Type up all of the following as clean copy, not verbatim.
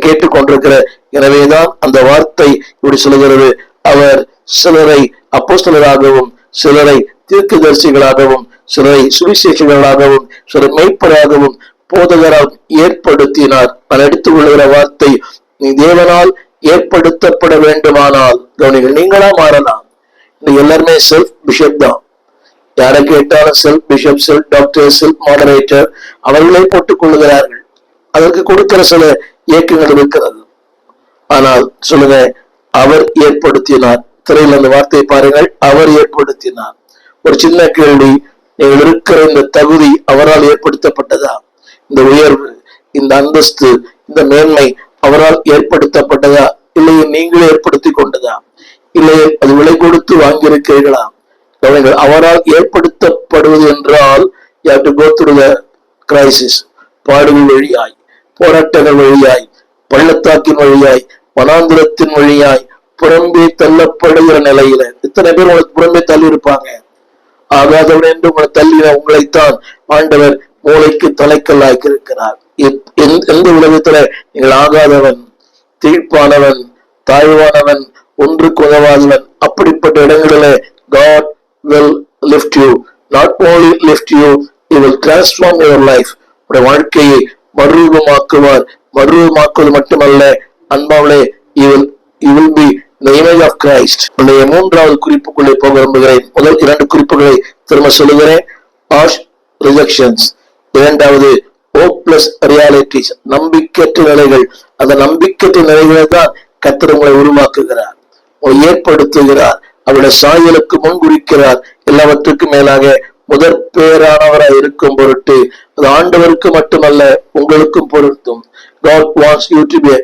கேட்டுக் கொண்டிருக்கிற எனவேதான் அந்த வார்த்தை இப்படி சொல்லுகிறது. அவர் சிலரை அப்போஸ்தலராகவும், சிலரை தீர்க்கதரிசிகளாகவும், சிலரை சுவிசேஷகர்களாகவும், சிலர் மெய்ப்பராகவும், போதகரால் ஏற்படுத்தினார். நான் எடுத்துக் கொள்கிற வார்த்தை, நீ தேவனால் ஏற்படுத்தப்பட வேண்டுமானால் கவனிகள், நீங்களா மாறலாம். எல்லாருமே செல்ஃப் பிஷப் தான். யாரை கேட்டாலும் self bishop, self doctor, self moderator அவர்களே போட்டுக் கொள்ளுகிறார்கள். அதற்கு கொடுக்கிற சில இயக்கங்கள் இருக்கிறது. ஆனால் சொல்லுங்க, அவர் ஏற்படுத்தினார். திரையில் அந்த வார்த்தையை பாருங்கள், அவர் ஏற்படுத்தினார். ஒரு சின்ன கேள்வி, நீங்கள் இருக்கிற இந்த தகுதி அவரால் ஏற்படுத்தப்பட்டதா? இந்த உயர்வு, இந்த அந்தஸ்து, இந்த மேன்மை அவரால் ஏற்படுத்தப்பட்டதா? இல்லையே நீங்களே ஏற்படுத்தி கொண்டதா? இல்லையே அது விலை கொடுத்து வாங்கியிருக்கிறீர்களா? அவரால் ஏற்படுத்தப்படுவது என்றால் you have to go through the crisis. பாடுகள் வழியாய், போராட்டங்கள் வழியாய், பள்ளத்தாக்கின் வழியாய், வனாந்திரத்தின் வழியாய், புறம்பே தள்ளப்படுகிற நிலையில இத்தனை பேர் உங்களுக்கு புறம்பே தள்ளி இருப்பாங்க. ஆகாதவன் என்று உங்களை தள்ளின உங்களைத்தான் ஆண்டவர் மூளைக்கு தலைக்கல்லாக்கி இருக்கிறார். எந்த உலகத்துல நீங்கள் ஆகாதவன், தீர்ப்பானவன், தாழ்வானவன், ஒன்றுக்கு உதவாதவன், அப்படிப்பட்ட இடங்களில God will lift you. Not only lift you, he will transform your life. உடைய வாழ்க்கையை மறுரூபமாக்குவார். மறுரூபமாக்குவது மட்டுமல்ல அன்பாவளே, you will be the image of Christ. உடைய மூன்றாவது குறிப்புக்குள்ளே போக விரும்புகிறேன். முதல் இரண்டு குறிப்புகளை திரும்ப சொல்லுகிறேன். harsh rejections, இரண்டாவது hopeless realities, நம்பிக்கையற்ற நிலைகள். அந்த நம்பிக்கையற்ற நிலைகளை தான் கர்த்தர் உங்களை உருவாக்குகிறார், உங்களை ஏற்படுத்துகிறார், அவருடைய சாயலுக்கு முன்குறிக்கிறார். எல்லாவற்றுக்கும் மேலாக முதற் பேரானவராய் இருக்கும் பொருட்டு அது ஆண்டவருக்கு மட்டுமல்ல உங்களுக்கும் பொருத்தும். God wants you to be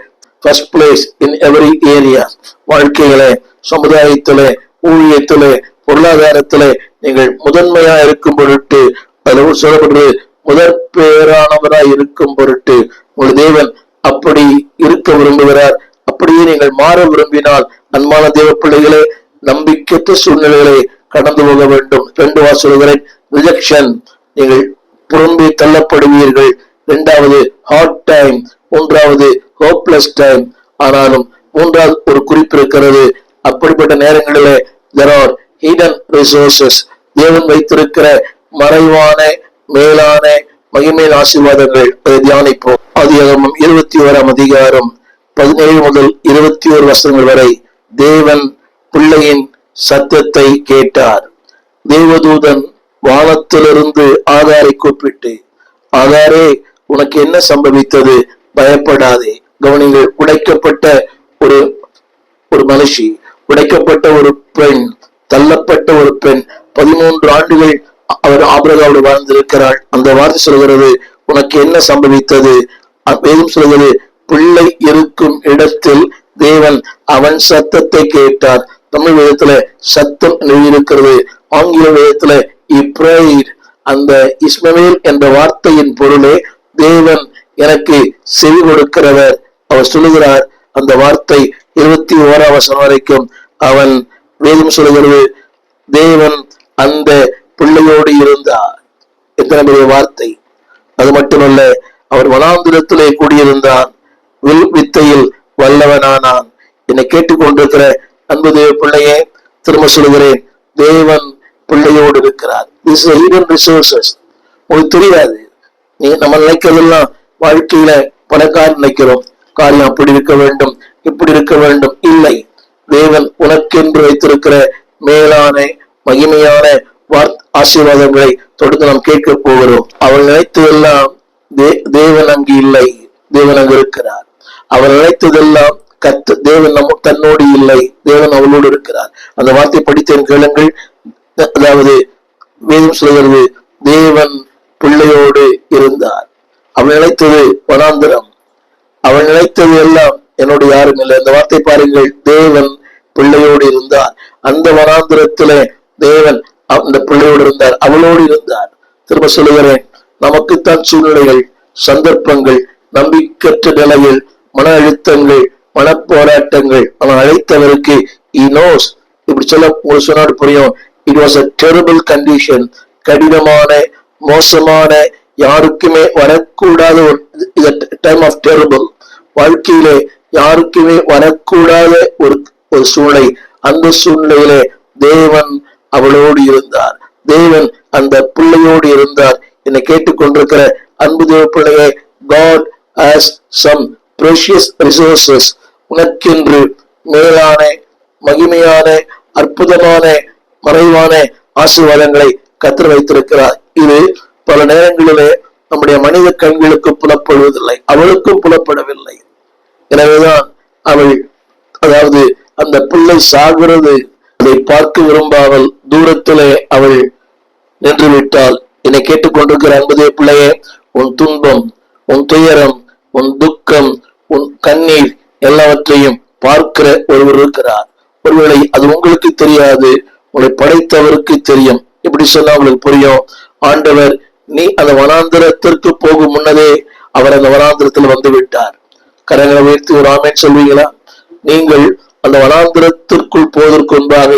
first place in every area. வாழ்க்கையிலே, சமுதாயத்திலே, ஊழியத்திலே, பொருளாதாரத்திலே நீங்கள் முதன்மையா இருக்கும் பொருட்டு, அதில் சொல்லப்படுறது முதற் பேரானவராய் இருக்கும் பொருட்டு உங்கள் தேவன் அப்படி இருக்க விரும்புகிறார். அப்படியே நீங்கள் மாற விரும்பினால் அன்பான தேவ பிள்ளைகளே, நம்பிக்கையற்ற சூழ்நிலைகளை கடந்து போக வேண்டும். ரெண்டு சொல்கிறேன், ரிஜெக்ஷன், நீங்கள் புறம்பே தள்ளப்படுவீர்கள். இரண்டாவது ஹார்ட் டைம், மூன்றாவது ஹோப்லெஸ் டைம். ஆனாலும் மூன்றாவது ஒரு குறிப்பு இருக்கிறது. அப்படிப்பட்ட நேரங்களிலே there are hidden resources, தேவன் வைத்திருக்கிற மறைவான மேலான மகிமையின் ஆசீர்வாதங்கள். அதை தியானிப்போம். ஆதியாகமம் 21 அதிகாரம் 17 முதல் 21 வசனங்கள் வரை. தேவன் பிள்ளையின் சத்தத்தை கேட்டார். தேவதூதன் வானத்திலிருந்து ஆகாரை கூப்பிட்டு, ஆகாரே, உனக்கு என்ன சம்பவித்தது? பயப்படாதே. கவனிங்கள், உடைக்கப்பட்ட ஒரு மனுஷி, உடைக்கப்பட்ட ஒரு பெண், தள்ளப்பட்ட ஒரு பெண், 13 ஆண்டுகள் அவர் ஆபிரகாமோடு வாழ்ந்திருக்கிறாள். அந்த வார்த்தை சொல்கிறது, உனக்கு என்ன சம்பவித்தது? வேதம் சொல்கிறது, பிள்ளை இருக்கும் இடத்தில் தேவன் அவன் சத்தத்தை கேட்டார். தமிழ் வேதத்துல சத்தம் எழுதியிருக்கிறது. ஆங்கில வேதத்துல he prayed. அந்த இஸ்மவேல் என்ற வார்த்தையின் பொருளே தேவன் எனக்கு செவி கொடுக்கிறவர். அவர் சொல்லுகிறார். அந்த வார்த்தை 21 வசனம் வரைக்கும் அவன் வேதம் சொல்லுகிறது, தேவன் அந்த பிள்ளையோடு இருந்தார். எத்தனை பெரிய வார்த்தை! அது மட்டுமல்ல, அவர் வனாந்திரத்திலே கூடியிருந்தான், வில் வித்தையில் வல்லவனானான். என்னை கேட்டுக்கொண்டிருக்கிற அன்பு தேவ பிள்ளையே, திரும்ப சொல்கிறேன், தேவன் பிள்ளையோடு இருக்கிறார். This is hidden resources. உங்களுக்கு தெரியாது. நம்ம நினைக்கிறதெல்லாம் வாழ்க்கையில பல காரியம் நினைக்கிறோம். காரியம் அப்படி இருக்க வேண்டும், இப்படி இருக்க வேண்டும். இல்லை, தேவன் உனக்கென்று வைத்திருக்கிற மேலான மகிமையான ஆசீர்வாதங்களை தொடர்ந்து நாம் கேட்க போகிறோம். அவள் நினைத்ததெல்லாம் தேவன் அங்கு இல்லை, தேவன் அங்கு இருக்கிறார். அவர் நினைத்ததெல்லாம் தேவன் தன்னோடு இல்லை, தேவன் அவளோடு இருக்கிறார். அந்த வார்த்தை படித்தேன், கேளுங்கள். அதாவது வேதம் சொல்கிறது, தேவன் பிள்ளையோடு இருந்தார். அவள் நினைத்தது வனாந்திரம், அவள் நினைத்தது எல்லாம் என்னோடு யாரும் இல்லை. அந்த வார்த்தை பாருங்கள், தேவன் பிள்ளையோடு இருந்தார். அந்த வனாந்திரத்திலே தேவன் அந்த பிள்ளையோடு இருந்தார், அவளோடு இருந்தார். திரும்ப சொல்லுகிறேன், நமக்குத்தான் சூழ்நிலைகள், சந்தர்ப்பங்கள், நம்பிக்கையற்ற நிலையில், மன அழுத்தங்கள், மனப்போராட்டங்கள். அவன் அழைத்தவருக்கு he knows. இப்படி சொல்ல சொன்னாடு புரியும். It was a terrible condition. கடினமான, மோசமான, யாருக்குமே வரக்கூடாத ஒரு டைம் ஆஃப் டெரிபிள். வாழ்க்கையிலே யாருக்குமே வரக்கூடாத ஒரு சூழ்நிலை. அந்த சூழ்நிலையிலே தேவன் அவளோடு இருந்தார். தேவன் அந்த பிள்ளையோடு இருந்தார். என்னை கேட்டுக்கொண்டிருக்கிற அன்பு தேவ பிள்ளையே, God has some precious resources. உனக்கென்று மேலான, மகிமையான, அற்புதமான, மறைவான ஆசீர்வாதங்களை கர்த்தர் வைத்திருக்கிறார். இது பல நேரங்களிலே நம்முடைய மனித கண்களுக்கு புலப்படுவதில்லை, அவளுக்கும் புலப்படவில்லை. எனவேதான் அவள், அதாவது அந்த பிள்ளை சாகிறது அதை பார்க்க விரும்பாமல் தூரத்திலே அவள் நின்று விட்டாள். என்னை கேட்டுக்கொண்டிருக்கிற அன்பதே பிள்ளையே, உன் துன்பம், உன் துயரம், உன் துக்கம், உன் கண்ணீர் எல்லாவற்றையும் பார்க்கிற ஒருவர் இருக்கிறார். ஒருவேளை அது உங்களுக்கு தெரியாது, உங்களை படைத்தவருக்கு தெரியும். இப்படி சொன்னா உங்களுக்கு புரியும். ஆண்டவர், நீ அந்த வனாந்திரத்திற்கு போகும் முன்னதே அவர் அந்த வனாந்திரத்தில் வந்து விட்டார். கரங்களை உயர்த்தி ஒரு ஆமென் சொல்வீங்களா? நீங்கள் அந்த வனாந்திரத்திற்குள் போவதற்கு முன்பாக,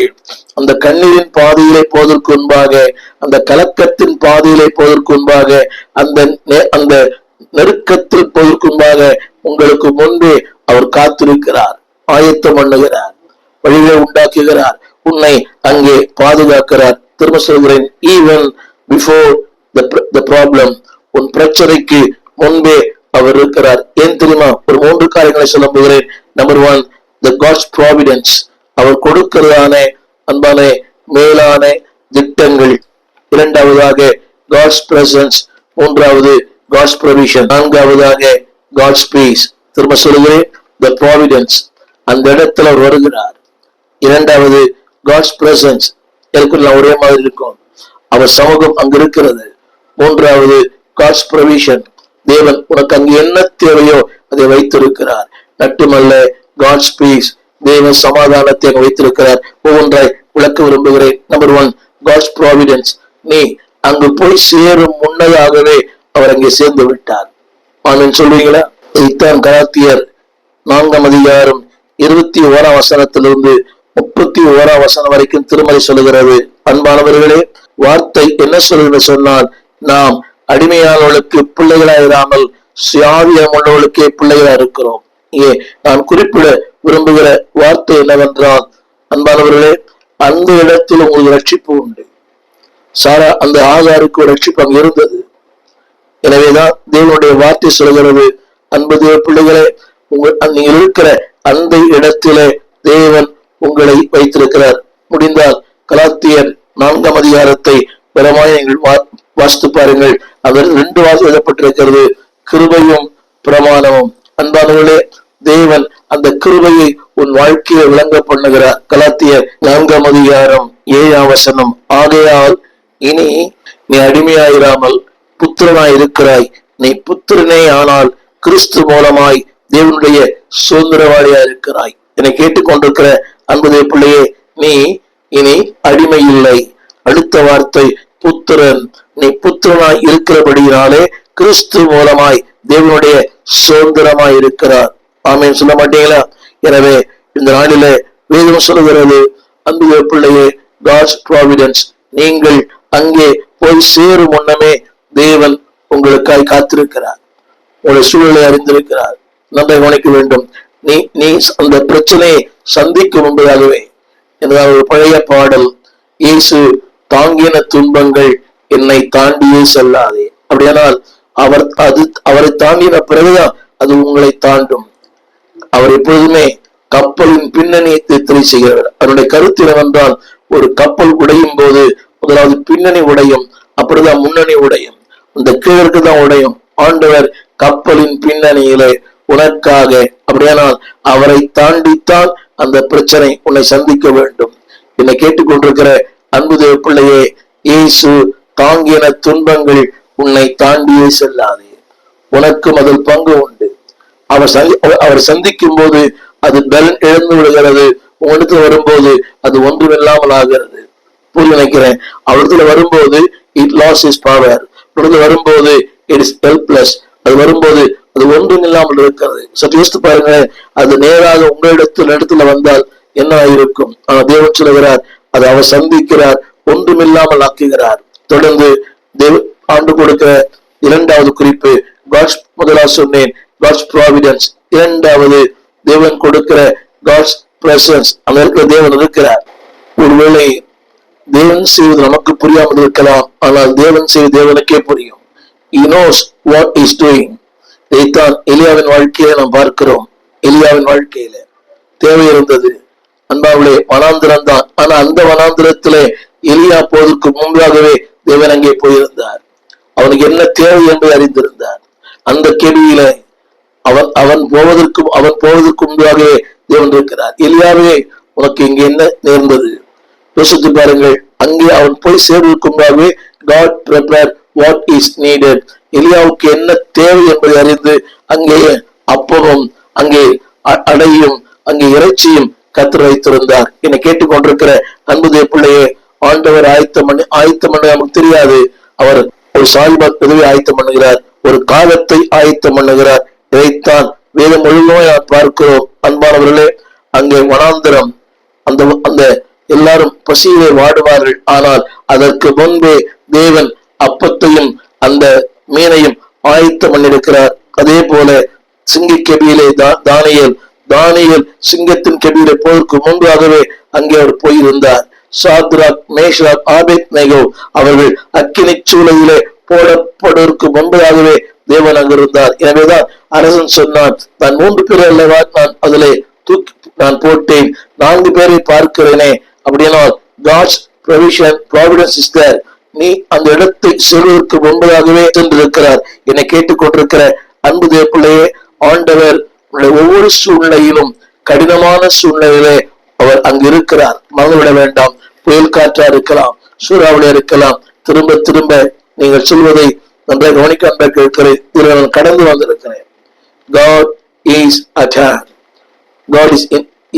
அந்த கண்ணீரின் பாதையிலே போவதற்கு முன்பாக, அந்த கலக்கத்தின் பாதையிலே போவதற்கு முன்பாக, அந்த நெருக்கத்தில் போவதற்கு முன்பாக உங்களுக்கு முன்பே அவர் காத்திருக்கிறார், ஆயத்தம் பண்ணுகிறார், வழிகளை உண்டாக்குகிறார், உன்னை அங்கே பாதுகாக்கிறார். திரும்ப சொல்கிறேன், ஈவன் பிஃபோர் the problem, உன் பிரச்சனைக்கு முன்பே அவர் இருக்கிறார். ஏன் தெரியுமா? ஒரு 3 காரியங்களை சொல்ல போகிறேன். நம்பர் 1, the God's providence, அவர் கொடுக்கிறதான அன்பான மேலான திட்டங்கள். இரண்டாவதாக God's presence, மூன்றாவது God's provision, நான்காவதாக God's peace. திரும்ப சொல்கிறேன், the providence, அந்த இடத்துல அவர் வருகிறார். இரண்டாவது God's presence, எல்லாம் ஒரே மாதிரி இருக்கும், அவர் சமூகம் அங்கு இருக்கிறது. மூன்றாவது God's provision, தேவன் உனக்கு அங்கு என்ன தேவையோ அதை வைத்திருக்கிறார். மட்டுமல்ல God's peace, தேவன் சமாதானத்தை அங்கு வைத்திருக்கிறார். ஒவ்வொன்றாய் விளக்க விரும்புகிறேன். நம்பர் 1, God's providence, நீ அங்கு போய் சேரும் முன்னதாகவே அவர் அங்கே சேர்ந்து விட்டார். ஆமென் சொல்வீங்களா? இத்தான் கலாத்தியர் 4ஆம் அதிகாரம் 21ஆம் வசனத்திலிருந்து 31ஆம் வசனம் வரைக்கும் திருமறை சொல்லுகிறது. அன்பானவர்களே, வார்த்தை என்ன சொல்லுன்னு சொன்னால், நாம் அடிமையானவர்களுக்கு பிள்ளைகளாயிராமல் சுயாதீனம் உள்ளவர்களுக்கே பிள்ளைகளா இருக்கிறோம். இங்கே நான் குறிப்பிட விரும்புகிற வார்த்தை என்னவென்றால், அன்பானவர்களே, அந்த இடத்தில் உங்களுக்கு ரட்சிப்பு உண்டு. சாரா அந்த ஆகாருக்கு ஒரு ரட்சிப்பு அங்கு இருந்தது. எனவேதான் தேவனுடைய வார்த்தை சொல்கிறது, அன்பு தேவ பிள்ளைகளே, நீங்கள் இருக்கிற அந்த இடத்திலே தேவன் உங்களை வைத்திருக்கிறார். முடிந்தால் கலாத்தியர் 4ஆம் அதிகாரத்தை பலமாய் நீங்கள் வாசித்து பாருங்கள். அவர் 2 வாசி எழுதப்பட்டிருக்கிறது, கிருபையும் பிரமாணமும். அன்பானவர்களே, தேவன் அந்த கிருபையை உன் வாழ்க்கையை விளங்க பண்ணுகிறார். கலாத்தியர் 4ஆம் அதிகாரம் 7ஆம் வசனம், ஆகையால் இனி நீ அடிமையாயிராமல் புத்திரனாய் இருக்கிறாய். நீ புத்திரனே ஆனால் கிறிஸ்து மூலமாய் தேவனுடைய சுதந்திரவாளியா இருக்கிறாய். என்னை கேட்டுக்கொண்டிருக்கிற அன்புடைய பிள்ளையே, நீ இனி அடிமை இல்லை. அடுத்த வார்த்தை புத்திரன். நீ புத்திரனாய் இருக்கிறபடியினாலே கிறிஸ்து மூலமாய் தேவனுடைய சுதந்திரமாய் இருக்கிறார். ஆமென் சொல்ல மாட்டீங்களா? எனவே இந்த நாளிலே வேதம் சொல்லுகிறது, அன்புடைய பிள்ளையே, God's providence, நீங்கள் அங்கே போய் சேரும் முன்னமே தேவன் உங்களுக்காய் காத்திருக்கிறார். உங்களுடைய சூழலை அறிந்திருக்கிறார். நன்றை கவனிக்க வேண்டும். நீ அந்த பிரச்சனையை சந்திக்கும் முன்பதாகவே, என்றால் ஒரு பழைய பாடல், இயேசு தாங்கின துன்பங்கள் என்னை தாண்டியே செல்லாதே. அப்படியானால் அவரை தாண்டின பிறகுதான் அது உங்களை தாண்டும். அவர் எப்பொழுதுமே கப்பலின் பின்னணியை திரை செய்கிறார். அவருடைய கருத்து என்னவென்றால், ஒரு கப்பல் உடையும் போது முதலாவது பின்னணி உடையும், அப்படிதான் முன்னணி உடையும், இந்த கீழருக்கு தான் உடையும். ஆண்டவர் கப்பலின் பின்னணியிலே உனக்காக, அப்படியானால் அவரை தாண்டித்தான் அந்த பிரச்சனை உன்னை சந்திக்க வேண்டும். என்னை கேட்டுக்கொண்டிருக்கிற அன்பு தேவ பிள்ளையே, இயேசு தாங்கின துன்பங்கள் உன்னை தாண்டியே செல்லாதே. உனக்கும் அதில் பங்கு உண்டு. அவர் சந்திக்கும் போது அது பலன் இழந்து விடுகிறது. உங்களிடத்துல வரும்போது அது ஒன்றுமில்லாமல் ஆகிறது. புரிய நினைக்கிறேன். அவரிடத்துல வரும்போது இட் லாஸ் இஸ் பவர். வரும்போது இட் இஸ் ஹெல்ப்லெஸ். அது வரும்போது அது ஒன்றும் இல்லாமல் இருக்கிறது. சற்று யோசித்து பாருங்க, அது நேராக உங்களிடத்துல வந்தால் என்ன இருக்கும்? ஆனா தேவன் சொல்லுகிறார், அதை அவர் சந்திக்கிறார், ஒன்றுமில்லாமல் ஆக்குகிறார். தொடர்ந்து ஆண்டு கொடுக்கிற 2வது குறிப்பு, God's, முதலாக சொன்னேன், God's providence, இரண்டாவது, தேவன் கொடுக்கிற காட்ஸ் பிரசன்ஸ், அந்த இருக்கிற தேவன் இருக்கிறார். ஒருவேளை தேவன் செய்வது நமக்கு புரியாமல் இருக்கலாம், ஆனால் தேவன் செய்வது தேவனுக்கே புரியும். He knows what he is doing. இதைத்தான் எலியாவின் வாழ்க்கையில நாம் பார்க்கிறோம். எலியாவின் வாழ்க்கையில தேவை இருந்தது அன்பாவிலே, வனாந்திரம் தான். ஆனா அந்த வனாந்திரத்திலே எலியா போவதற்கு முன்பாகவே தேவன் அங்கே போயிருந்தார். அவனுக்கு என்ன தேவை என்பதை அறிந்திருந்தார். அந்த கேள்வியில அவன் போவதற்கு முன்பாகவே தேவன் இருக்கிறார். எலியாவே, உனக்கு இங்க என்ன நேர்ந்தது? யோசித்து பாருங்கள். அங்கே அவன் போய் சேர்வதற்கு முன்பாகவே God prepared what is needed. எலியாவுக்கு என்ன தேவை என்பதை அறிந்து அங்கே அப்பமும், அங்கே அடையும், அங்கே இறைச்சியும் கர்த்தர் வைத்திருந்தார். என்னை கேட்டுக்கொண்டிருக்கிற அன்புதே பிள்ளையே, ஆண்டவர் ஆயத்தம் பண்ண நமக்கு தெரியாது. அவர் ஒரு சால்பாத் உதவி ஆயத்தம் பண்ணுகிறார், ஒரு காலத்தை ஆயத்தம் பண்ணுகிறார். இதைத்தான் வேதம் முழுவதும் பார்க்கிறோம். அன்பானவர்களே, அங்கே வனாந்திரம், அந்த எல்லாரும் பசியிலே வாடுவார்கள். ஆனால் அதற்கு முன்பே தேவன் அப்பத்தையும் அந்த மீனையும் ஆயத்தம் பண்ணிருக்கிறார். அதே போல சிங்க கெபியிலே தானியேல் சிங்கத்தின் கெபியிலே போவதற்கு முன்பாகவே அங்கே அவர் போயிருந்தார். சாத்ராக், மேஷாக், ஆபேத்நேகோ அவர்கள் அக்கினி சூளையிலே போடப்படுவதற்கு முன்பதாகவே தேவன் அங்கு இருந்தார். எனவேதான் அரசன் சொன்னான், நான் 3 பேரை அல்லவா நான் அதிலே நான் போட்டேன், 4 பேரை பார்க்கிறேனே. அப்படின்னா God's providence is there. நீ அந்த இடத்தை செல்வதற்கு முன்பதாகவே சென்றிருக்கிறார். என்னை கேட்டுக்கொண்டிருக்கிற அன்பு தேவப்பிள்ளையே, ஆண்டவர் ஒவ்வொரு சூழ்நிலையிலும், கடினமான சூழ்நிலையிலே அவர் அங்கு இருக்கிறார். மறந்துவிட வேண்டாம். புயல் காற்றா இருக்கலாம், சூறாவளியா இருக்கலாம். திரும்ப திரும்ப நீங்கள் சொல்வதை நன்றாக கவனிக்க கேட்கிறேன். இதில் நான் கடந்து வந்திருக்கிறேன். God is at hand. God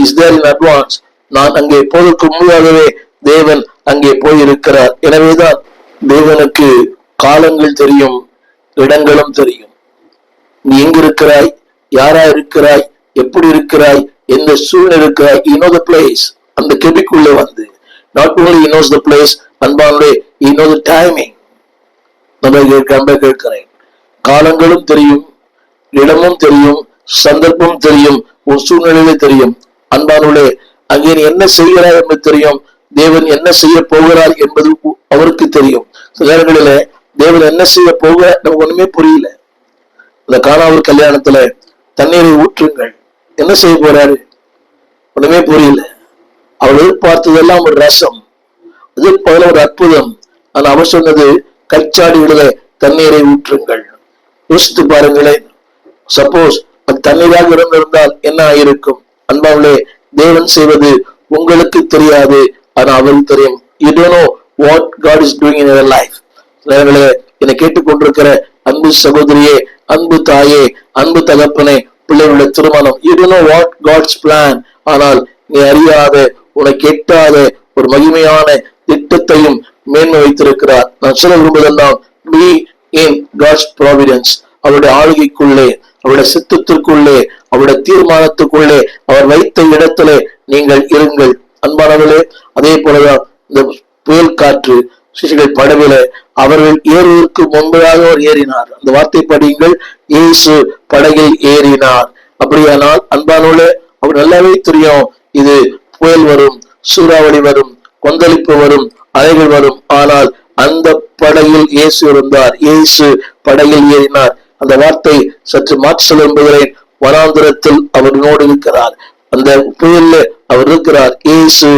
is there in advance. நான் அங்கே போவதற்கு முன்பாகவே தேவன் அங்கே போயிருக்கிறார். எனவேதான் தேவனுக்கு காலங்கள் தெரியும், இடங்களும் தெரியும். நீ எங்க இருக்கிறாய், யாரா இருக்கிறாய், எப்படி இருக்கிறாய், எந்த சூழ்நிலை இருக்கிறாய், he knows the place. அந்த கெபிக்குள்ளே வந்து not only he knows the place, அன்பானே, he knows the timing. நம்ம கேட்கிறேன். காலங்களும் தெரியும், இடமும் தெரியும், சந்தர்ப்பம் தெரியும், உன் சூழ்நிலையிலே தெரியும். அன்பானே, அங்கே நீ என்ன செய்கிறாய் என்று தெரியும். தேவன் என்ன செய்ய போகிறார் என்பது அவருக்கு தெரியும். சில நேரங்களில தேவன் என்ன செய்ய போகிறார் நமக்கு ஒண்ணுமே புரியல. இந்த கானாவூர் கல்யாணத்துல தண்ணீரை ஊற்றுங்கள், என்ன செய்ய போறாரு ஒண்ணுமே புரியல. அவர் எதிர்பார்த்ததெல்லாம் ஒரு ரசம், எதிர்பார்த்த ஒரு அற்புதம். ஆனா அவர் சொன்னது கச்சாடிகளில தண்ணீரை ஊற்றுங்கள். யோசித்து பாருங்களேன். சப்போஸ் அது தண்ணீராக இருந்திருந்தால் என்ன ஆயிருக்கும்? அன்பாவிலே, தேவன் செய்வது உங்களுக்கு தெரியாது, ஆனா அவருக்கு தெரியும். You don't know what God is doing in your life. என்னை கேட்டுக்கொண்டிருக்கிற அன்பு சகோதரியே, அன்பு தாயே, அன்பு தகப்பனே, பிள்ளைகளுடைய திருமணம், you don't know what God's plan. ஆனால் நீ அறியாத, உனக்கு எட்டாத ஒரு மகிமையான திட்டத்தையும் மேன்மை வைத்திருக்கிறார். நான் சொல்ல விரும்புவதெல்லாம், be in God's providence. அவருடைய ஆளுகைக்குள்ளே, அவருடைய சித்தத்திற்குள்ளே, அவருடைய தீர்மானத்துக்குள்ளே, அவர் வைத்த இடத்திலே நீங்கள் இருங்கள். அன்பானவர்களே, அதே போலதான் இந்த புயல் காற்று சிசுகள் படவில அவர்கள் ஏறுவதற்கு முன்பதாக அவர் ஏறினார். அந்த வார்த்தை படியுங்கள், இயேசு படகில் ஏறினார். அப்படியானால் அன்பானவர்களே, அவர் நல்லாவே தெரியும், இது புயல் வரும், சூறாவளி வரும், கொந்தளிப்பு வரும், அலைகள் வரும். ஆனால் அந்த படகில் இயேசு இருந்தார். இயேசு படகில் ஏறினார். அந்த வார்த்தை சற்று மாற்றி சொல்ல விரும்புகிறேன். வனாந்திரத்தில் அவர்களோடு இருக்கிறார், அந்த புயல்ல அவர் இருக்கிறார். இயேசு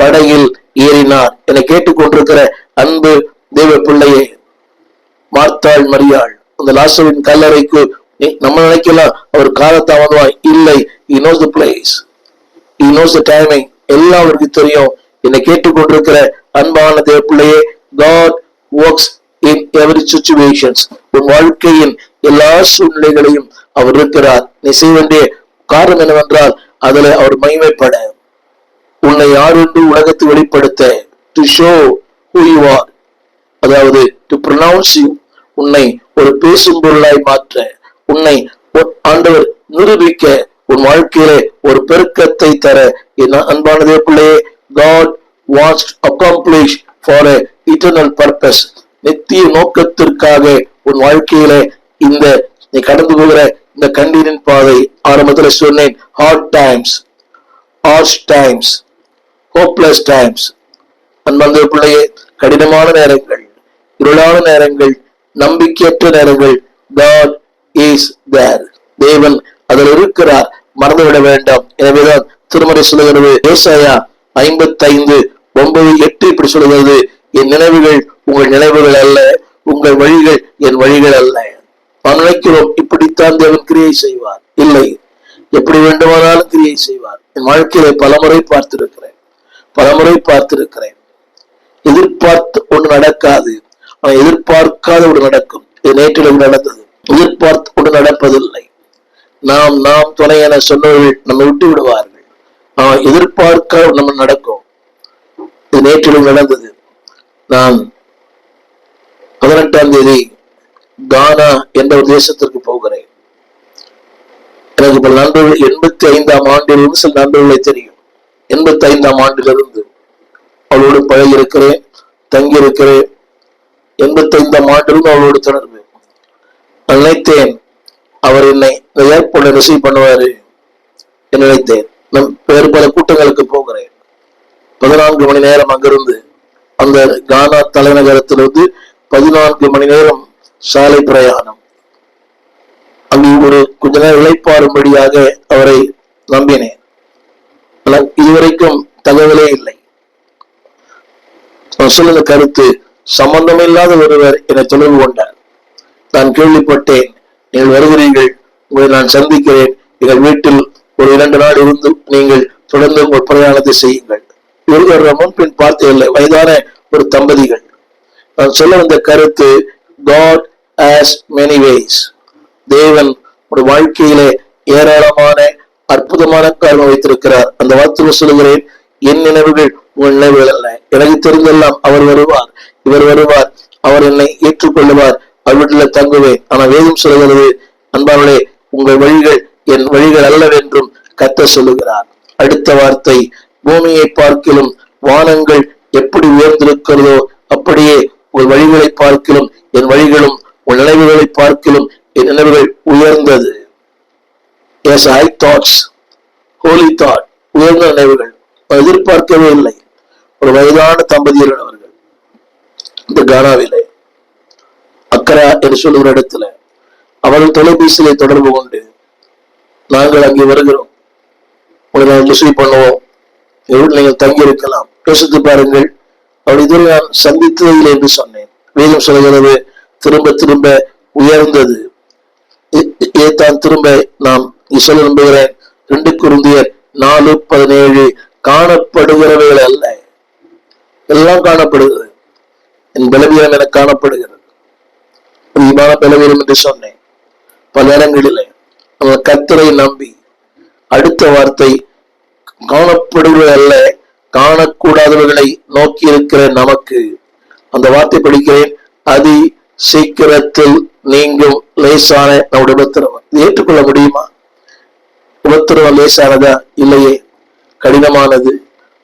படகில் ஏறினார். என்னை கேட்டுக்கொண்டிருக்கிற அன்பு தேவ பிள்ளையே, மார்த்தாள், மரியாள் அந்த லாசருவின் கல்லறைக்கு நம்ம நினைக்கலாம் அவர் காலதாமதமாய் இல்லை. he knows the place, he knows the timing. எல்லாம் அவருக்கு தெரியும். என்னை கேட்டுக்கொண்டிருக்கிற அன்பான தேவ பிள்ளையே, God works in every situations. உன் வாழ்க்கையின் எல்லா சூழ்நிலைகளையும் அவர் இருக்கிறார். நீ செய்ய வேண்டிய காரணம் என்னவென்றால், அதுல அவர் மகிமைப்பட, உன்னை யார் என்று உலகத்தை வெளிப்படுத்த, to show who you are, அதாவது to pronounce you, உன்னை ஒரு பேசும் பொருளாய் மாற்ற, உன்னை ஆண்டவர் நிரூபிக்க, உன் வாழ்க்கையிலே ஒரு பெருக்கத்தை தர. என் அன்பானதே பிள்ளையே, God wants to accomplish for a eternal purpose. நித்திய நோக்கத்திற்காக உன் வாழ்க்கையிலே இந்த நீ கடந்து போகிற இந்த கண்ணீரின் பாதை ஆரம்பத்தில் சொன்னேன். Hard times, harsh times, hopeless times. அன்பந்த பிள்ளையே, கடினமான நேரங்கள், இருளான நேரங்கள், நம்பிக்கையற்ற நேரங்கள், God is there. தேவன் அதில் இருக்கிறார், மறந்துவிட வேண்டாம். எனவேதான் திருமறை சொல்லுகிறது, ஏசாயா 55:9-8 இப்படி சொல்லுகிறது, என் நினைவுகள் உங்கள் நினைவுகள் அல்ல, உங்கள் வழிகள் என் வழிகள் அல்ல. நான் நினைக்கிறோம் இப்படித்தான் தேவன் கிரியை செய்வார். இல்லை, எப்படி வேண்டுமானாலும் கிரியை செய்வார். என் வாழ்க்கையில பலமுறை பார்த்திருக்கிறேன். எதிர்பார்த்து ஒன்று நடக்காது, ஆனால் எதிர்பார்க்காத ஒன்று நடக்கும். இது நேற்றில் நடந்தது. எதிர்பார்த்து ஒன்று நடப்பதில்லை. நாம் துணை என சொன்னவர்கள் நம்மை விட்டு விடுவார்கள். எதிர்பார்க்காத நம்ம நடக்கும். இது நேற்றிலும் நடந்தது. நான் 18ஆம் தேதி கானா என்ற ஒரு தேசத்திற்கு போகிறேன். எனக்கு பல நண்பர்கள் 85ஆம் ஆண்டிலிருந்து சில நண்பர்களை தெரியும். 85ஆம் ஆண்டிலிருந்து அவளோடு பழகி இருக்கிறேன், தங்கி இருக்கிறேன். 85ஆம் ஆண்டிலிருந்து அவளோடு தொடர்பு. நினைத்தேன் அவர் என்னை ஏர்போர்ட்ல ரிசீவ் பண்ணுவாரு என்று நினைத்தேன். நான் வேறு பல கூட்டங்களுக்கு போகிறேன். 14 மணி நேரம் அங்கிருந்து அந்த கானா தலைநகரத்திலிருந்து 14 மணி நேரம் சாலை பிரயாணம். அங்கு ஒரு கொஞ்ச நேரம் இளைப்பாறும்படியாக அவரை நம்பினேன். ஆனால் இதுவரைக்கும் தகவலே இல்லை. நான் சொல்லுங்க கருத்து, சம்பந்தமில்லாத ஒருவர் என்னை தொடர்பு கொண்டார். நான் கேள்விப்பட்டேன், நீங்கள் வருகிறீர்கள், உங்களை நான் சந்திக்கிறேன், எங்கள் வீட்டில் ஒரு 2 நாள் இருந்து நீங்கள் தொடர்ந்து உங்கள் பிரயாணத்தை செய்யுங்கள். இவர்கள் முன்பின் பார்த்ததில்லை, வயதான ஒரு தம்பதிகள். நான் சொல்ல வந்த கருத்து, God has many ways. தேவன் ஒரு வாழ்க்கையிலே ஏராளமான அற்புதமான காரணம் வைத்திருக்கிறார். அந்த வார்த்தை சொல்லுகிறேன், என் நினைவுகள் உங்கள் நினைவுகள் அல்ல. எனக்கு தெரிந்தெல்லாம் அவர் வருவார், இவர் வருவார், அவர் என்னை ஏற்றுக்கொள்ளுவார், அவர் வீட்டில் தங்குவேன். ஆனா வேதம் சொல்லுகிறது, அன்பார்களே, உங்கள் வழிகள் என் வழிகள் அல்லவென்றும் கர்த்தர் சொல்லுகிறார். அடுத்த வார்த்தை, பூமியை பார்க்கிலும் வானங்கள் எப்படி உயர்ந்திருக்கிறதோ அப்படியே உங்கள் வழிகளை பார்க்கிலும் என் வழிகளும், உங்கள் நினைவுகளை பார்க்கிலும் என் நினைவுகள் உயர்ந்தது. Yes, I thoughts, holy thought, உயர்ந்த நினைவுகள். எதிர்பார்க்கவே இல்லை. ஒரு வயதான தம்பதியர்கள் அவர்கள் இந்த கானாவிலே அக்கரா என்று சொல்லுகிற இடத்துல அவர்கள் தொலைபேசியிலே தொடர்பு கொண்டு, நாங்கள் அங்கே வருகிறோம், உங்களை ரிசீவ் பண்ணுவோம், நீங்கள் தங்கி இருக்கலாம், யோசித்து பாருங்கள். அவள் இதுவரை நான் சந்தித்ததில்லை என்று சொன்னேன். வேதம் சொல்கிறது, திரும்ப திரும்ப உயர்ந்தது. இதைத்தான் திரும்ப நாம் சொல்ல நம்புகிறேன். 2 கொரிந்தியர் 4:17, காணப்படுகிறவைகள் அல்ல, எல்லாம் காணப்படுகிறது. என் பலவீனம் என காணப்படுகிறது, பலவீனம் என்று சொன்னேன் பல நேரங்களிலே. நம்ம கர்த்தரை நம்பி, அடுத்த வார்த்தை, காணப்படுகிறது அல்ல, காணக்கூடாதவர்களை நோக்கி இருக்கிற நமக்கு. அந்த வார்த்தை படிக்கிறேன், அதி சீக்கிரத்தில் நீங்கும் லேசான நம்முடைய உபத்திரவம். ஏற்றுக்கொள்ள முடியுமா? உபத்திரவம் லேசானதா? இல்லையே. கடினமானது,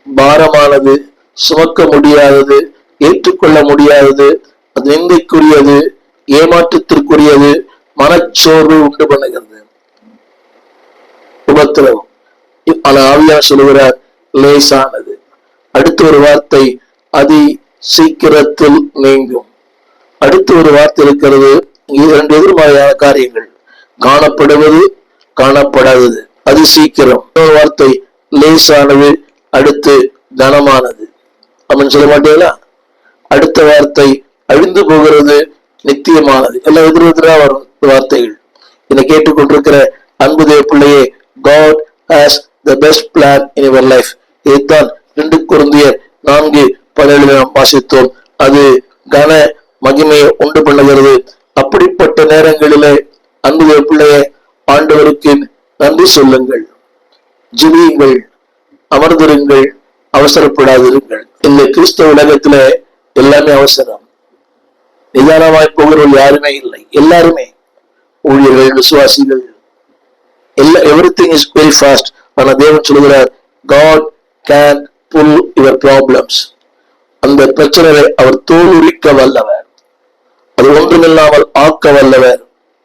பாரமானது, சுமக்க முடியாதது, ஏற்றுக்கொள்ள முடியாதது, அது நிந்தைக்குரியது, ஏமாற்றத்திற்குரியது, மனச்சோர்வு உண்டு பண்ணுகிறது உபத்திரவம். ஆனா ஆவியார் சொல்லுகிறார், லேசானது. அடுத்த ஒரு வார்த்தை, அதி சீக்கிரத்தில் நீங்கும். அடுத்த ஒரு வார்த்தை இருக்கிறது. 2 எதிர்மறையான காரியங்கள், காணப்படுவது, காணப்படாதது. அது சீக்கிரம். ஒரு வார்த்தை லேசானது, அடுத்து கனமானது. அப்படின்னு சொல்ல மாட்டீங்களா? அடுத்த வார்த்தை அழிந்து போகிறது, நித்தியமானது. எல்லாம் எதிர்வெதிரா வரும் வார்த்தைகள். என்னை கேட்டுக்கொண்டிருக்கிற அன்பு தேவ பிள்ளையே, God has the best plan in your life. இதுதான் 2 கொரிந்தியர் 4:17 நாம் வாசித்தோம். அது கன மகிமையை உண்டு பண்ணுகிறது. அப்படிப்பட்ட நேரங்களிலே அன்பு தேவ பிள்ளையே, ஆண்டவருக்கு நன்றி சொல்லுங்கள், ஜெபியுங்கள், அமர்ந்திருங்கள், அவசரப்படாதிருங்கள். இந்த கிறிஸ்தவ உலகத்துல எல்லாமே அவசரம். நிதானமாய் போகிறவர்கள் யாருமே இல்லை. எல்லாருமே ஊழியர்கள், விசுவாசிகள், everything is very fast. ஆனா தேவன் சொல்கிறார், God can pull your problems. அந்த பிரச்சனைகளை அவர் தோலுரிக்க வல்லவர், அது ஒன்றுமில்லாமல் ஆக்க வல்லவர்.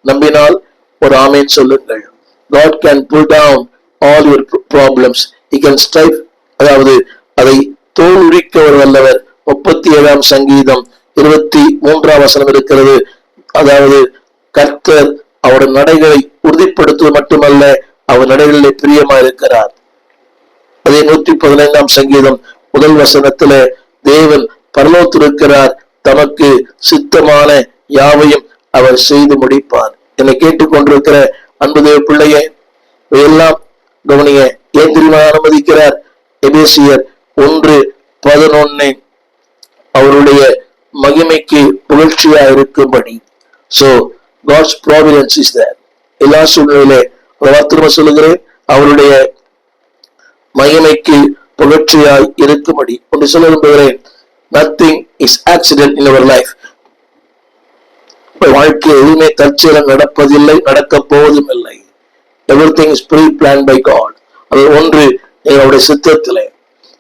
நம்பினால் ஒரு ஆமேன் சொல்லுங்கள். God can pull down all your problems. He can strive, அதாவது அதை தோலுரிக்க ஒரு வல்லவர். 37ஆம் சங்கீதம் 23ஆம் வசனம் இருக்கிறது. அதாவது கர்த்தர் அவருடைய நடைகளை உறுதிப்படுத்துவது மட்டுமல்ல, அவர் நடைகளிலே பிரியமா இருக்கிறார். அதே 115ஆம் சங்கீதம் 1 வசனத்திலே தேவன் பரலோகத்திலிருக்கிறார், தமக்கு சித்தமான யாவையும் அவர் செய்து முடிப்பார். என்னை கேட்டுக்கொண்டிருக்கிற அன்பு தேவ பிள்ளையே, எல்லாம் கவனிய. ஏன் தெரியுமா அனுமதிக்கிறார்? எபேசியர் 1:11 அவருடைய மகிமைக்கு புகழ்ச்சியா இருக்கும்படி. So God's providence is there. எல்லா சூழ்நிலையிலே திரும்ப சொல்லுகிறேன், அவருடைய மகிமைக்கு புகழ்ச்சியாய் இருக்கும்படி. ஒன்று சொல்ல விரும்புகிறேன், nothing is accident in our life. வாழ்க்கை எதுவுமே தற்செயலாக நடப்பதில்லை, நடக்க போவதும் இல்லை. Everything is pre-planned by God. அது ஒன்று அவருடைய சித்தத்திலே,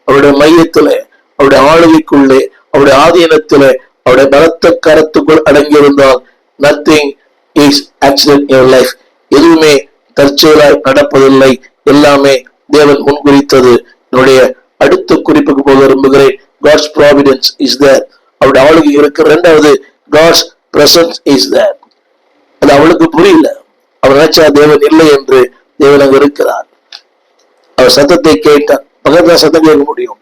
அவருடைய மையத்திலே, அவருடைய ஆளுகைக்குள்ளே, அவருடைய ஆதீனத்திலே, அவருடைய பலத்த கரத்துக்குள் அடங்கியிருந்தால் nothing is accident in your life. எதுவுமே தற்செயலாய் நடப்பதில்லை, எல்லாமே தேவன் முன்குறித்தது. என்னுடைய அடுத்த குறிப்புக்கு போக விரும்புகிறேன். God's providence is there. அவருடைய ஆளுகை இருக்கிற. இரண்டாவது, God's presence is there. அது அவளுக்கு புரியல. அவர் நினைச்சா தேவன் இல்லை என்று. தேவன் அங்கு இருக்கிறார். அவர் சத்தத்தை கேட்டார். பக்கத்துல சத்தம் கேட்க முடியும்.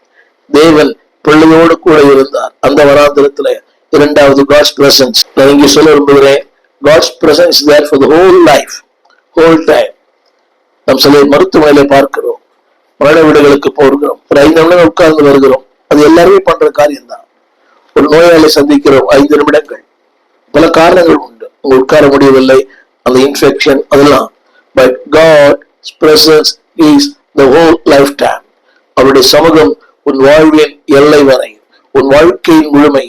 தேவன் பிள்ளையோடு கூட இருந்தார் அந்த வனாந்திரத்துல. இரண்டாவது, God's presence. நான் இங்கே சொல்ல விரும்புகிறேன், God's presence is there for the whole life, whole time. நம் சில மருத்துவமனையில பார்க்கிறோம், மரண வீடுகளுக்கு போகிறோம், ஒரு 5 நிமிடம் உட்கார்ந்து வருகிறோம். அது எல்லாருமே பண்ற காரியம் தான். ஒரு நோயாளி சந்திக்கிறோம், 5 நிமிடங்கள். பல காரணங்கள் உண்டு, உட்கார முடியவில்லை, அந்த இன்ஃபெக்ஷன், அதெல்லாம். But God's presence is the whole lifetime. அவருடைய சமூகம் உன் வாழ்வின் எல்லை வரை, உன் வாழ்க்கையின் முழுமை.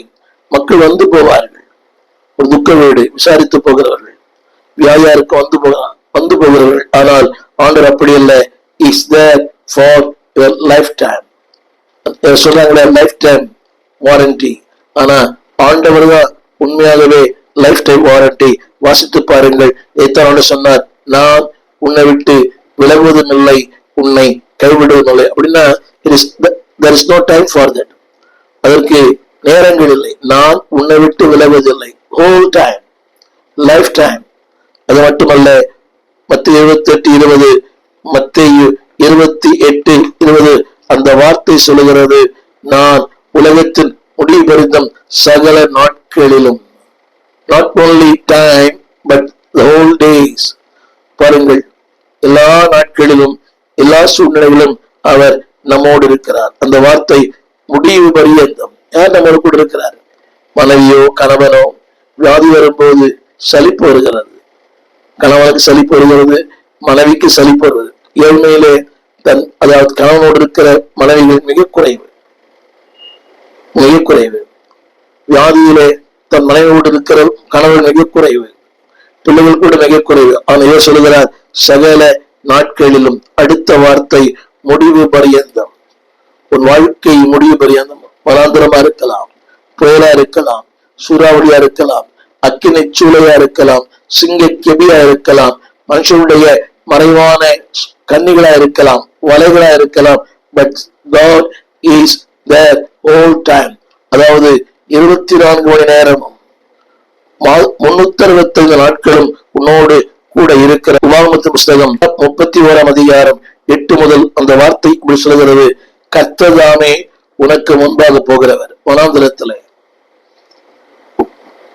மக்கள் வந்து போவார்கள், ஒரு துக்க வீடு விசாரித்து போகிறவர்கள், வியாதியாருக்கு வந்து போகிறவர்கள். ஆனால் ஆண்டவர் அப்படி இல்லை. Is there for your lifetime. சொல்றாங்களே லைஃப் டைம் வாரண்டி. ஆனா ஆண்டவர் தான் உண்மையாகவே லைஃப் டைம் வாரண்டி. வாசித்து பாருங்கள். எத்தனை சொன்னார், நான் உன்னை விட்டு விலகுவதும் இல்லை, உன்னை கைவிடுவதும் இல்லை. அப்படின்னா there is no time for that. அதற்கு நேரங்கள் இல்லை. நான் உன்னை விட்டு விலகுவதில்லை, ஹோல் டைம், லைஃப் டைம். அது மட்டுமல்ல, மத்தேயு 28:20, மத்தேயு 28:20 அந்த வார்த்தை சொல்லுகிறது, நான் உலகத்தின் முடிவு பரிந்தும் சகல நாட்களிலும். not only time but the whole days. பாருங்கள், எல்லா நாட்களிலும் எல்லா சூழ்நிலைகளிலும் அவர் நம்மோடு இருக்கிறார். அந்த வார்த்தை முடிவு பரியந்தம். யார் நம்மோடு கூட இருக்கிறார்? மனைவியோ கணவனோ வியாதி வரும்போது சலிப்பு வருகிறது, கணவனுக்கு சலிப்பு வருகிறது, மனைவிக்கு சலிப்பு வருகிறது. ஏழ்மையிலே அதாவது கணவனோடு இருக்கிற மனைவிகள் மிக குறைவு. வியாதியிலே தன் மனைவியோடு இருக்கிற கணவன் மிக குறைவு, பிள்ளைகள் கூட மிக குறைவு. ஆனால் சொல்லுகிறார், சகல நாட்களிலும். அடுத்த வார்த்தை முடிவு பரியந்தம். உன் வாழ்க்கை முடிவு பரியந்தம். வனாந்திரமா இருக்கலாம், புயலா இருக்கலாம், சூறாவளியா இருக்கலாம், அக்கினி சூளையா இருக்கலாம், சிங்க கெபியா இருக்கலாம், மனுஷனுடைய மறைவான கண்ணிகளா இருக்கலாம், வலைகளா இருக்கலாம். But God is there all time. அதாவது 24 மணி நேரமும் 365 நாட்களும் உன்னோடு கூட இருக்கிற. உபாகமத்தின் புஸ்தகம் 31ஆம் அதிகாரம் 8 முதல் அந்த வார்த்தை இப்படி சொல்கிறது, கர்த்தர்தாமே உனக்கு முன்பாக போகிறவர். வனாந்திரத்திலே,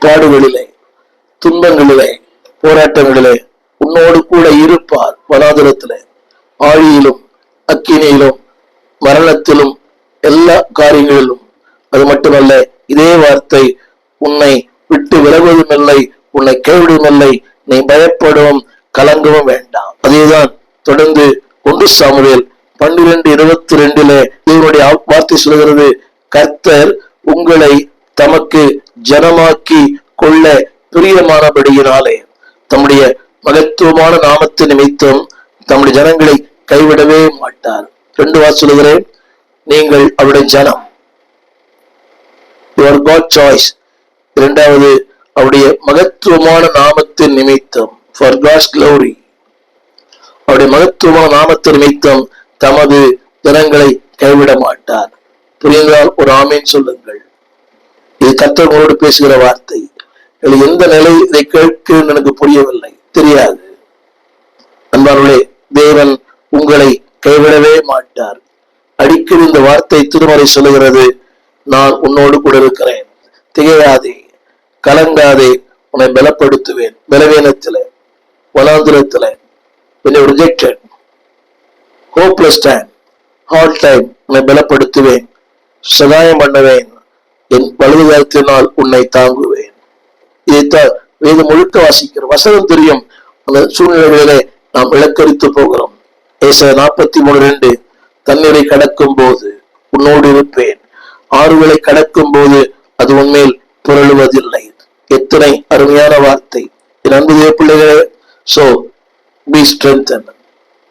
பாடுகளிலே, துன்பங்களிலே, போராட்டங்களிலே உன்னோடு கூட இருப்பார். வனாந்திரத்திலே, ஆழியிலும் அக்கினியிலும் மரணத்திலும் எல்லா காரியங்களிலும். அது மட்டுமல்ல, இதே வார்த்தை, உன்னை விட்டு விலகுவதும் இல்லை, உன்னை கைவிடுவதும் இல்லை, நீ பயப்படவும் கலங்கவும் வேண்டாம். அதேதான் தொடர்ந்து 1 சாமுவேல் 12:22 தேவனுடைய வார்த்தை சொல்கிறது, கர்த்தர் உங்களை தமக்கு ஜனமாக்கி கொள்ள பிரியமானபடியினாலே தம்முடைய மகத்துவமான நாமத்து நிமித்தம் தம்முடைய ஜனங்களை கைவிடவே மாட்டார். 2 வார்த்தை சொல்கிறேன், நீங்கள் அவருடைய ஜனம், யுவர் காட் சாய்ஸ். 2வது, அவருடைய மகத்துவமான நாமத்தின் நிமித்தம், for God's glory, அவருடைய மகத்துவமான நாமத்தின் நிமித்தம் தமது ஜனங்களை கைவிட மாட்டார். புரிந்தால் ஒரு ஆமீன் சொல்லுங்கள். இது கர்த்தர் உங்களோடு பேசுகிற வார்த்தை. எந்த நிலை இதை கேட்கிறேன் எனக்கு புரியவில்லை, தெரியாது. அன்பானவர்களே, தேவன் உங்களை கைவிடவே மாட்டார். அடிக்கடி இந்த வார்த்தை திருமறை சொல்லுகிறது, நான் உன்னோடு கூட இருக்கிறேன், திகையாதே, கலங்காதே, உன்னை பலப்படுத்துவேன். பலவீனத்திலே, வனாந்திரத்திலே, when you rejected, hopeless time, hard time, உன்னை பலப்படுத்துவேன், சகாயம் பண்ணுவேன், என் வலது கரத்தினால் உன்னை தாங்குவேன். இதைத்தான் வேதம் முழுக்க வாசிக்கிற வசனம் தெரியும். அந்த சூழ்நிலைகளிலே நாம் இலக்கரித்து போகிறோம். ஏசாயா 43:2, தண்ணீரை கடக்கும் போது உன்னோடு இருப்பேன், ஆறுகளை கடக்கும் போது அது உன்மேல் புரளுவதில்லை. எத்தனை அருமையான வார்த்தை என் அன்பு தேவ பிள்ளைகளே. So be strengthened,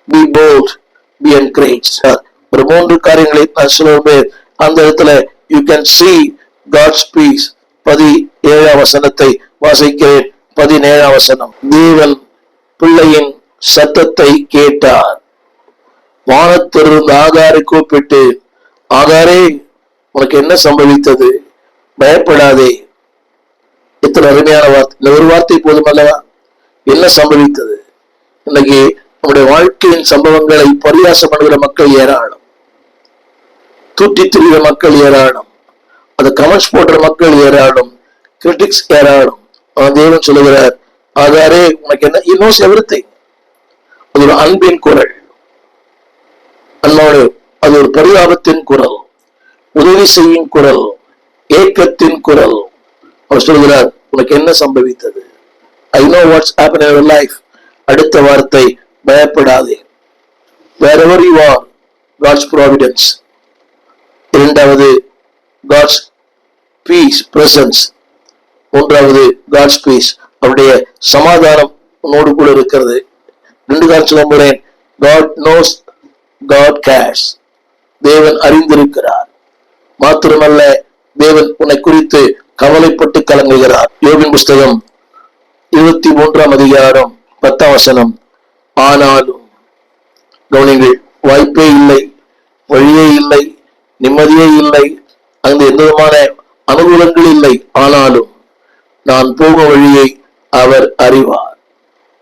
be bold, be encouraged. ஒரு 3 காரியங்களை நான் சொல்லுவேன். அந்த இடத்துல you can see God's peace. 17ஆம் வசனத்தை வாசிக்கிறேன். 17ஆம் வசனம், தேவன் பிள்ளையின் சத்தத்தை கேட்டார், வானத்திலிருந்து ஆகாரை கூப்பிட்டு, ஆகாரே உனக்கு என்ன சம்பவித்தது, பயப்படாதே. இத்தனை அருமையான வார்த்தை. இந்த ஒரு வார்த்தை போதும் அல்லவா? என்ன சம்பவித்தது? இன்னைக்கு நம்முடைய வாழ்க்கையின் சம்பவங்களை பரியாசம் பண்ணுகிற மக்கள் ஏராளம், தூட்டி திரிகிற மக்கள் ஏராளம், அது கமெண்ட்ஸ் போடுற மக்கள் ஏராளம், கிரிட்டிக்ஸ் ஏராளம். தேவன் சொல்லுகிறார், ஆகாரே உனக்கு என்ன, he knows everything. அது ஒரு அன்பின் குரல், அன்னோடு அது ஒரு பரிதாபத்தின் குரல், உதவி செய்யும் குரல், ஏக்கத்தின் குரல். அவர் சொல்கிறார், உனக்கு என்ன சம்பவித்தது? I know what's happened in your life. அடுத்த வார்த்தை, பயப்படாதே. Wherever you are, God's providence. இரண்டாவது, God's peace, presence. மூன்றாவது, God's peace, அவருடைய சமாதானம் உன்னோடு கூட இருக்கிறது. 2 காரணம் சொல்லுகிறேன். God knows, God cares. தேவன் அறிந்திருக்கிறார். மாத்திரமல்ல, தேவன் உன்னை குறித்து கவலைப்பட்டு கலங்குகிறார். யோபின் புஸ்தகம் 23ஆம் அதிகாரம் 10ஆம் வசனம், ஆனாலும், கவனிங்கள், வாய்ப்பே இல்லை, வழியே இல்லை, நிம்மதியே இல்லை, அங்கு எந்த விதமான அனுகூலங்கள் இல்லை. ஆனாலும் நான் போகும் வழியை அவர் அறிவார்.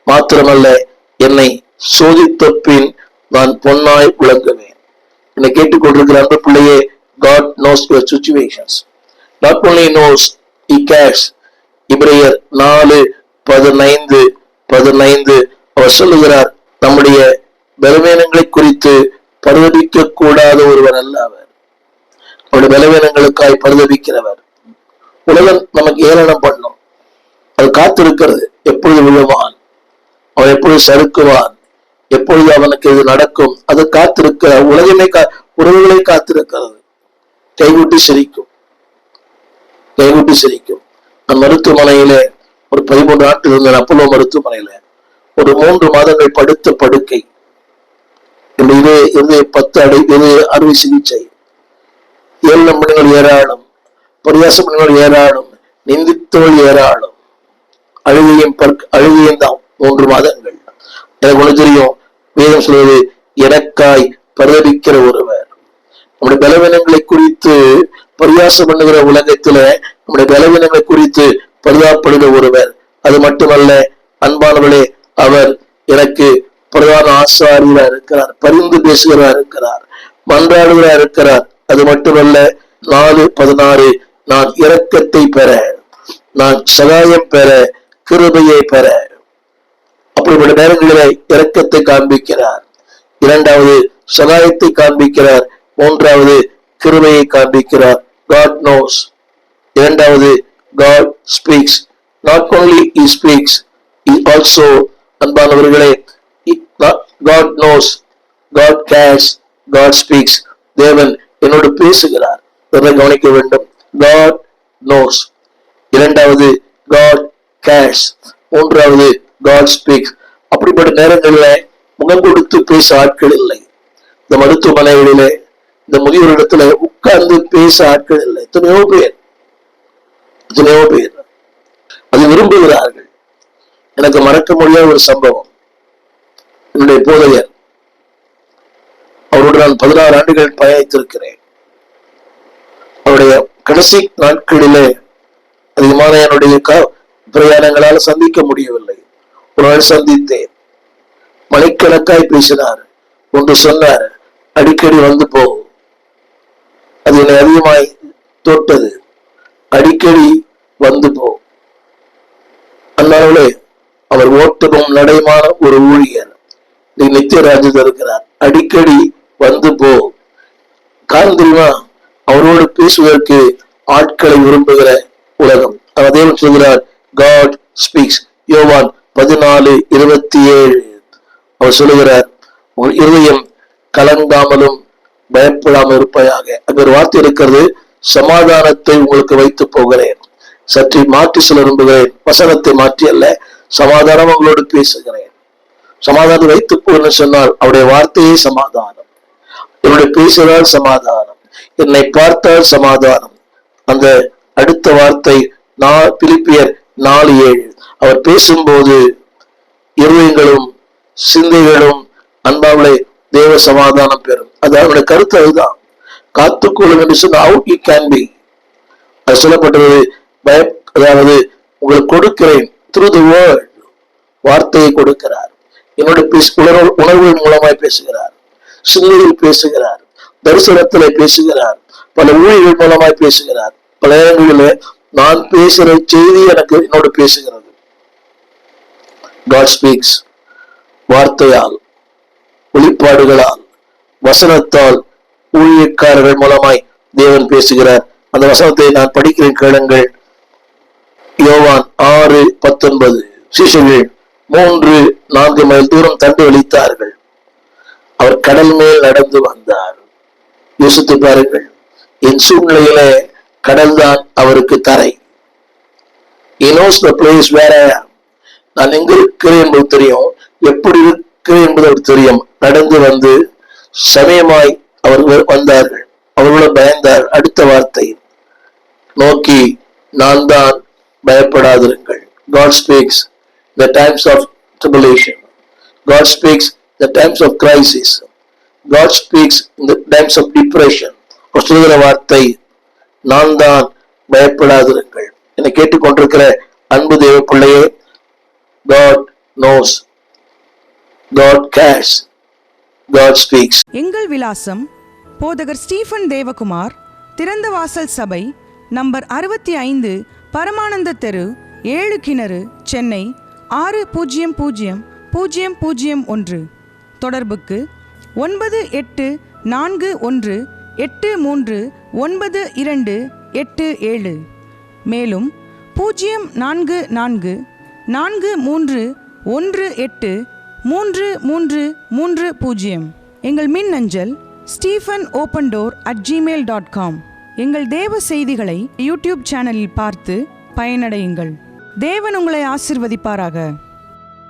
மாத்திரமல்ல, என்னை சோதித்த பின் நான் பொன்னாய் விளங்குவேன். என்னை கேட்டுக்கொண்டிருக்கிற அந்த பிள்ளையே, God knows your situations. Not only knows, he cares. எபிரேயர் 4:15 அவர் சொல்லுகிறார், நம்முடைய பலவீனங்களை குறித்து பரிதபிக்க கூடாத ஒருவர் அல்ல அவர். அவருடைய பலவீனங்களுக்காய் பரிதபிக்கிறவர். உலகம் நமக்கு ஏளனம் பண்ணும், அது காத்திருக்கிறது. எப்பொழுது விழுவான், அவன் எப்பொழுது சறுக்குவான், எப்பொழுது அவனுக்கு இது நடக்கும், அது காத்திருக்கிற உலகமே உறவுகளை காத்திருக்கிறது. கைகூட்டி சிரிக்கும், கைகூட்டி சிரிக்கும். நான் மருத்துவமனையிலே ஒரு 13 நாட்கள் இருந்தேன். அப்போலோ மருத்துவமனையில ஒரு 3 மாதங்கள் படுத்த படுக்கை. இது 10 அறுவை சிகிச்சை. ஏளனம் பண்ணிகள் ஏராளம், பரியாசம் பண்ணிகள் ஏராளம், நிந்தித்தவள் ஏராளம். அழுகையும் தான் 3 மாதங்கள். எனக்கு ஒண்ணு தெரியும், வேதம் சொல்வது, எனக்காய் பரிதபிக்கிற ஒருவர். நம்முடைய பலவீனங்களை குறித்து பரியாசம் பண்ணுகிற உலகத்துல நம்முடைய பலவீனங்களை குறித்து பரிதாபப்படுகிற ஒருவர். அது மட்டுமல்ல, அன்பானவர்களே, அவர் எனக்கு பிரதான ஆசாரியரா இருக்கிறார், பரிந்து பேசுகிறா இருக்கிறார், மன்றாடுகிறா இருக்கிறார். அது மட்டுமல்ல, 4:16, நான் இரக்கத்தை பெற, நான் சகாயம் பெற, கிருபையை பெற. அப்படிப்பட்ட நேரங்களிலே இரக்கத்தை காண்பிக்கிறார். 2வது சகாயத்தை காண்பிக்கிறார். 3வது கிருபையை காண்பிக்கிறார். God knows. 2வது God speaks. Not only he speaks, he also, அன்பானவர்களே, God knows, God cares, God speaks. தேவன் என்னோடு பேசுகிறார். இதை கவனிக்க வேண்டும். God knows. 2வது God cares. 3வது God speaks. அப்படிப்பட்ட நேரங்களில் முகம் கொடுத்து பேச ஆட்கள் இல்லை. இந்த மருத்துவமனைகளிலே, இந்த முதியோர் இடத்துல உட்கார்ந்து பேச ஆட்கள் இல்லை. எத்தனையோ பேர் அது விரும்புகிறார்கள். எனக்கு மறக்க முடியாத ஒரு சம்பவம். என்னுடைய போதையர், அவரோடு நான் 16 ஆண்டுகள் பயணித்திருக்கிறேன். அவருடைய கடைசி நாட்களிலே அதிகமான என்னுடைய பிரயாணங்களால் சந்திக்க முடியவில்லை. ஒரு நாள் சந்தித்தேன். மணிக்கணக்காய் பேசினார். ஒன்று சொன்னார், அடிக்கடி வந்து போ. அது என்னை அதிகமாய் தொட்டது. அடிக்கடி வந்து போ. அந்நாளே அவர் ஓட்டமும் நடைமான ஒரு ஊழியர் நித்திய ராஜ்யத்தில் இருக்கிறார். அடிக்கடி வந்து போ. காரணம் தெரியுமா? அவரோடு பேசுவதற்கு ஆட்களை விரும்புகிற உலகம். அதே சொல்கிறார், God speaks. யோவான் 14:27 அவர் சொல்லுகிறார், உங்கள் இருதயம் கலங்காமலும் பயப்படாமல் இருப்பதாக. அங்க ஒரு வார்த்தை இருக்கிறது, சமாதானத்தை உங்களுக்கு வைத்து போகிறேன். சற்று மாற்றி சொல்ல விரும்புகிறேன். வசனத்தை மாற்றி அல்ல, சமாதானம் உங்களோடு பேசுகிறேன். சமாதானம் வைத்து போன்னு சொன்னால் அவருடைய வார்த்தையே சமாதானம். என்னுடைய பேசுகிறால் சமாதானம், என்னை பார்த்தால் சமாதானம். அந்த அடுத்த வார்த்தை பிலிப்பியர் 4:7 அவர் பேசும்போது இருதயங்களும் சிந்தைகளும் அன்பாவளை தேவ சமாதானம் பெறும். அதாவது அவருடைய கருத்து அதுதான். காத்துக்கொள்ளும் என்று சொன்ன how it can be. அது சொல்லப்பட்டது. அதாவது உங்களுக்கு கொடுக்கிறேன் through the word. வார்த்தையை கொடுக்கிறார். என்னுடைய உணர்வுகள் மூலமாய் பேசுகிறார், சிந்தையில் பேசுகிறார், தரிசனத்திலே பேசுகிறார், பல ஊழியர்கள் மூலமாய் பேசுகிறார். பல இடங்களிலே நான் பேசுகிற செய்தி எனக்கு என்னோடு பேசுகிறது. God speaks. வார்த்தையால், வெளிப்பாடுகளால், வசனத்தால், ஊழியக்காரர்கள் மூலமாய் தேவன் பேசுகிறார். அந்த வசனத்தை நான் படிக்கிறேன், கேளுங்கள். யோவான் 6:19 சீஷர்கள் 3-4 மைல் தூரம் தண்டு வலித்தார்கள். அவர் கடல் மேல் நடந்து வந்தார். யோசித்து பாருங்கள், என் சூழ்நிலையில கடல் தான் அவருக்கு தரை. He knows the place where I am. நான் எங்க இருக்கிறேன் என்பது தெரியும், எப்படி இருக்கிறேன் என்பது அவருக்கு தெரியும். நடந்து வந்து சமயமாய் அவர்கள் வந்தார்கள். அவர்களும் பயந்தார். அடுத்த வார்த்தை நோக்கி, நான் தான், பயப்படாதிருங்கள். God speaks the times of tribulation. God speaks the times of crisis. God speaks in the times of depression. அவர் சொல்கிற வார்த்தை, நான் தான், பயப்படாதிருங்கள். என்னை கேட்டுக்கொண்டிருக்கிற அன்பு தேவ பிள்ளையே, God knows. God cares. God speaks. எங்கள் விலாசம் போதகர் ஸ்டீஃபன் தேவகுமார், திறந்த வாசல் சபை, நம்பர் 65, பரமானந்த தெரு, 7 கிணறு, சென்னை 600001. தொடர்புக்கு 9841839287. மேலும் 0444183330. எங்கள் மின்னஞ்சல் stephenopendor@gmail.com. எங்கள் தேவ செய்திகளை யூடியூப் சேனலில் பார்த்து பயனடையுங்கள். தேவன் உங்களை ஆசீர்வதிப்பாராக.